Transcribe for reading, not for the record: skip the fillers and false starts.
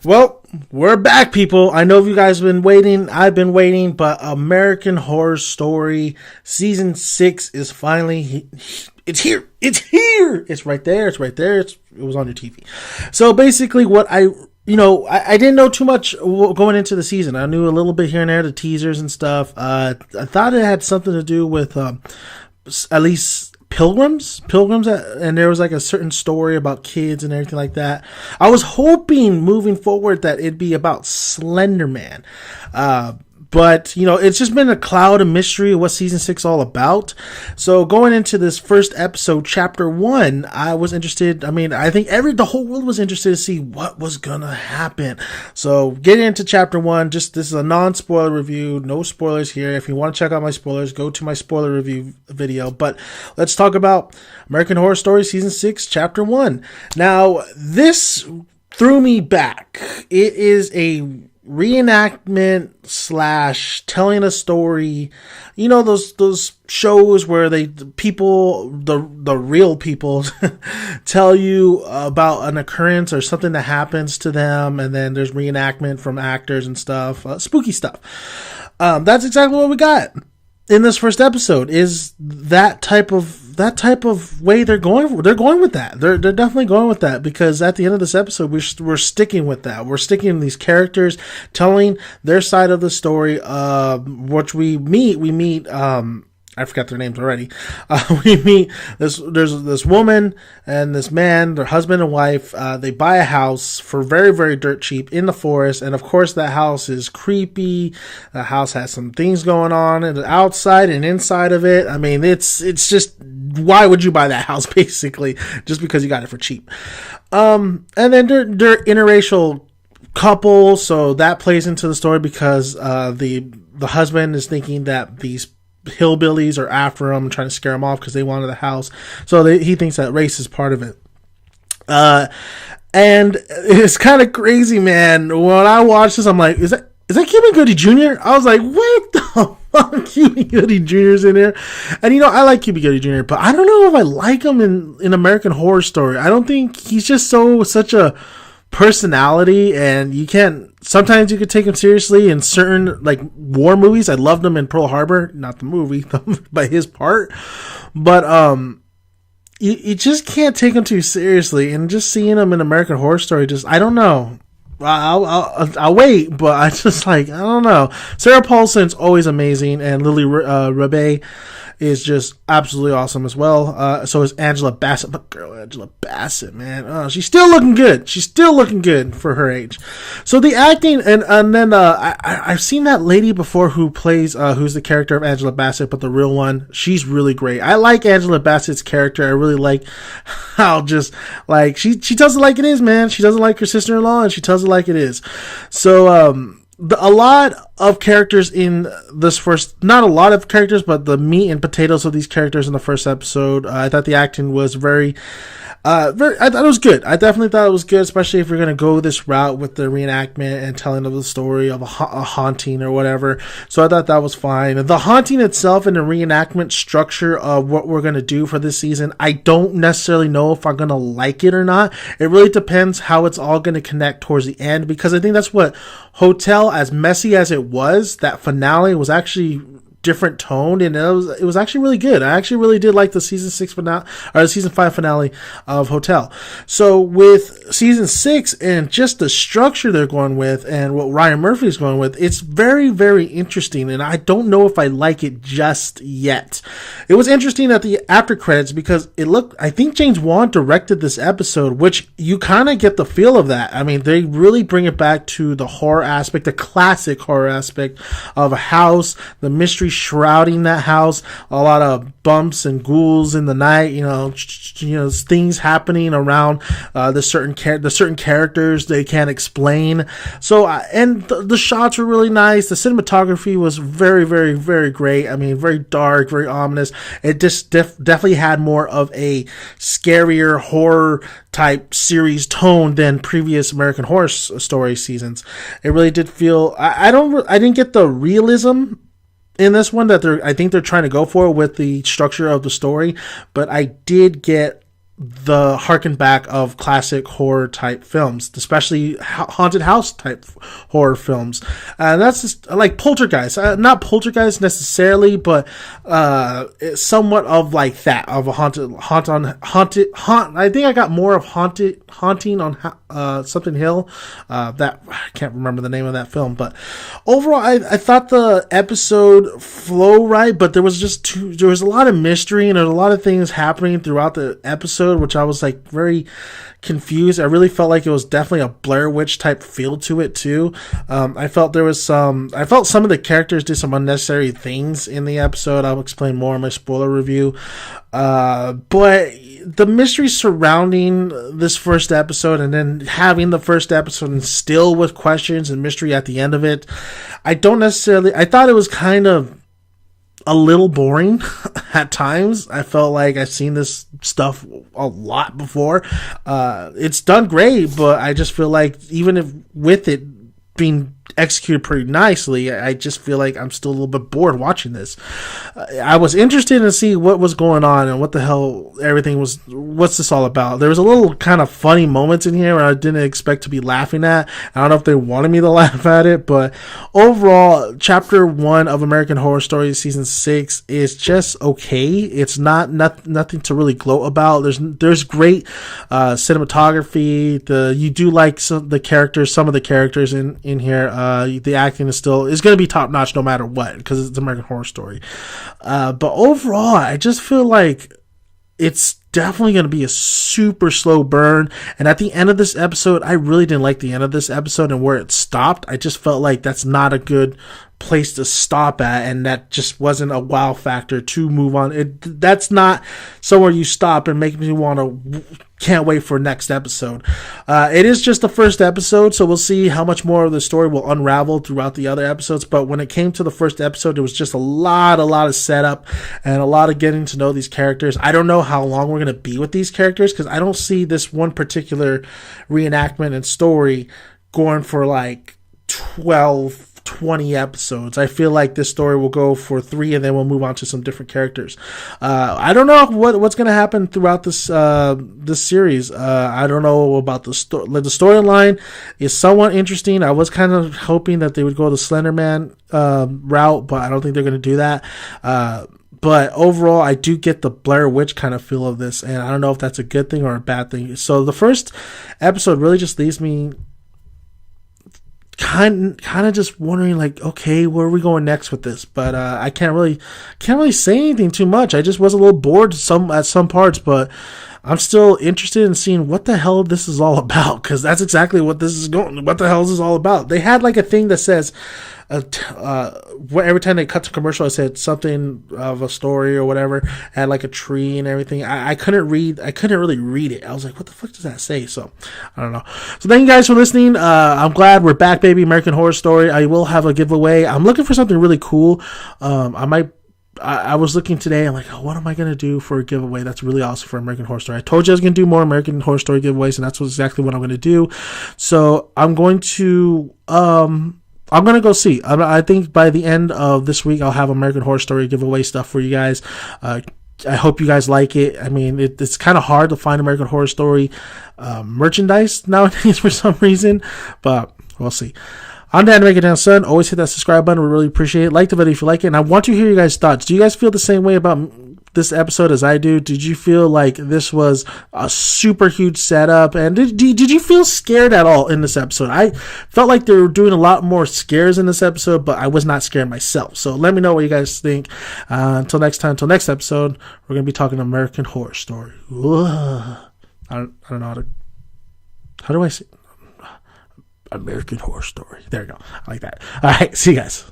Well, we're back, people. I know you guys have been waiting. I've been waiting, but American Horror Story Season 6 is finally... It's here. It's here. It's right there. It's right there. It was on your TV. So basically what I didn't know too much going into the season. I knew a little bit here and there, the teasers and stuff. I thought it had something to do with at least... pilgrims, and there was like a certain story about kids and everything like that. I was hoping moving forward that it'd be about Slender Man. But, it's just been a cloud of mystery of what season 6 all about. So going into this first episode, chapter 1, I was interested. I mean, I think the whole world was interested to see what was gonna happen. So getting into chapter 1, this is a non-spoiler review, no spoilers here. If you want to check out my spoilers, go to my spoiler review video. But let's talk about American Horror Story season 6, chapter 1. Now, this threw me back. It is a reenactment / telling a story, those shows where the real people tell you about an occurrence or something that happens to them, and then there's reenactment from actors and stuff, spooky stuff. That's exactly what we got in this first episode. Is that type of way they're going with that. They're definitely going with that, because at the end of this episode we're sticking with that. We're sticking with these characters telling their side of the story, which we meet I forgot their names already. We meet there's this woman and this man, their husband and wife. They buy a house for very, very dirt cheap in the forest. And of course that house is creepy. The house has some things going on and outside and inside of it. I mean, it's just, why would you buy that house basically? Just because you got it for cheap. And then they're interracial couple. So that plays into the story, because, the husband is thinking that these hillbillies are after him and trying to scare him off because they wanted the house. So he thinks that race is part of it. And it's kind of crazy, man. When I watched this, I'm like, is that Cuba Gooding Jr.? I was like, what the fuck? Cuba Gooding Jr.'s in here. And I like Cuba Gooding Jr., but I don't know if I like him in American Horror Story. I don't think he's just such a personality, and sometimes you could take him seriously in certain like war movies. I loved him in Pearl Harbor, not the movie, but his part. But you just can't take him too seriously, and just seeing him in American Horror Story, I don't know. I'll wait, but I don't know. Sarah Paulson's always amazing, and Lily Rabe is just absolutely awesome as well. So is Angela Bassett. But girl, Angela Bassett, man. She's still looking good. She's still looking good for her age. So the acting, and then I've seen that lady before who plays, who's the character of Angela Bassett, but the real one. She's really great. I like Angela Bassett's character. I really like how just, like, she tells it like it is, man. She doesn't like her sister-in-law, and she tells it like it is. So, a lot of characters in this not a lot of characters, but the meat and potatoes of these characters in the first episode. I thought the acting was I thought it was good. I definitely thought it was good, especially if you're going to go this route with the reenactment and telling of the story of a haunting or whatever. So I thought that was fine. The haunting itself and the reenactment structure of what we're going to do for this season, I don't necessarily know if I'm going to like it or not. It really depends how it's all going to connect towards the end, because I think that's what Hotel, as messy as it was, that finale was actually different toned, and it was actually really good. I actually really did like the season 6 finale, or the season 5 finale of Hotel. So with season 6 and just the structure they're going with and what Ryan Murphy is going with, it's very, very interesting, and I don't know if I like it just yet. It was interesting at the after credits, because I think James Wan directed this episode, which you kind of get the feel of that. I mean, they really bring it back to the horror aspect, the classic horror aspect of a house, the mystery shrouding that house, a lot of bumps and ghouls in the night, things happening around the certain characters they can't explain. So and the shots were really nice. The cinematography was very, very, very great. I mean, very dark, very ominous. It just definitely had more of a scarier horror type series tone than previous American Horror Story seasons. It really did feel, I didn't get the realism in this one that I think they're trying to go for with the structure of the story, but I did get the harken back of classic horror type films, especially haunted house type horror films. And that's just like Poltergeist, not Poltergeist necessarily, but it's somewhat of like that, of a haunted. I think I got more of haunting on something hill. That I can't remember the name of that film, but overall, I thought the episode flow right, but there was a lot of mystery and there was a lot of things happening throughout the episode, which I was like very confused. I really felt like it was definitely a Blair Witch type feel to it too. I felt some of the characters did some unnecessary things in the episode. I'll explain more in my spoiler review. But the mystery surrounding this first episode, and then having the first episode and still with questions and mystery at the end of it, I thought it was kind of a little boring at times. I felt like I've seen this stuff a lot before. It's done great, but I just feel like even if with it being executed pretty nicely, I just feel like I'm still a little bit bored watching this. I was interested to see what was going on and what the hell everything was. What's this all about? There was a little kind of funny moments in here where I didn't expect to be laughing at. I don't know if they wanted me to laugh at it, but overall, Chapter 1 of American Horror Story Season 6 is just okay. It's nothing to really gloat about. There's great cinematography. You do like some of the characters in here. The acting is going to be top notch no matter what, because it's American Horror Story. But overall, I just feel like it's definitely going to be a super slow burn. And at the end of this episode, I really didn't like the end of this episode and where it stopped. I just felt like that's not a good place to stop at, and that just wasn't a wow factor to move on. That's not somewhere you stop and make me can't wait for next episode. It is just the first episode, so we'll see how much more of the story will unravel throughout the other episodes. But when it came to the first episode, there was just a lot of setup and a lot of getting to know these characters. I don't know how long we're going to be with these characters, because I don't see this one particular reenactment and story going for like 20 episodes. I feel like this story will go for 3 and then we'll move on to some different characters. I don't know what's going to happen throughout this series. I don't know about the storyline is somewhat interesting. I was kind of hoping that they would go the Slender Man route, but I don't think they're going to do that. But overall, I do get the Blair Witch kind of feel of this, and I don't know if that's a good thing or a bad thing. So the first episode really just leaves me kind of just wondering, like, okay, where are we going next with this? But I can't really say anything too much. I just was a little bored at some parts, but I'm still interested in seeing what the hell this is all about, because that's exactly what this is going. What the hell is this all about? They had like a thing that says, every time they cut to commercial, I said something of a story or whatever, had like a tree and everything. I couldn't really read it. I was like, what the fuck does that say? So I don't know. So thank you guys for listening. I'm glad we're back, baby. American Horror Story. I will have a giveaway. I'm looking for something really cool. I was looking today. I'm like, oh, what am I going to do for a giveaway that's really awesome for American Horror Story? I told you I was going to do more American Horror Story giveaways, and that's exactly what I'm going to do. So I'm going to go see. I think by the end of this week, I'll have American Horror Story giveaway stuff for you guys. I hope you guys like it. I mean, it's kind of hard to find American Horror Story merchandise nowadays for some reason, but we'll see. I'm Dan Make It Down Son. Always hit that subscribe button. We really appreciate it. Like the video if you like it. And I want to hear your guys' thoughts. Do you guys feel the same way about this episode as I do? Did you feel like this was a super huge setup? And did you feel scared at all in this episode? I felt like they were doing a lot more scares in this episode, but I was not scared myself. So let me know what you guys think. Until next next episode, we're going to be talking American Horror Story. I don't know how do I say American Horror Story. There you go. I like that. All right. See you guys.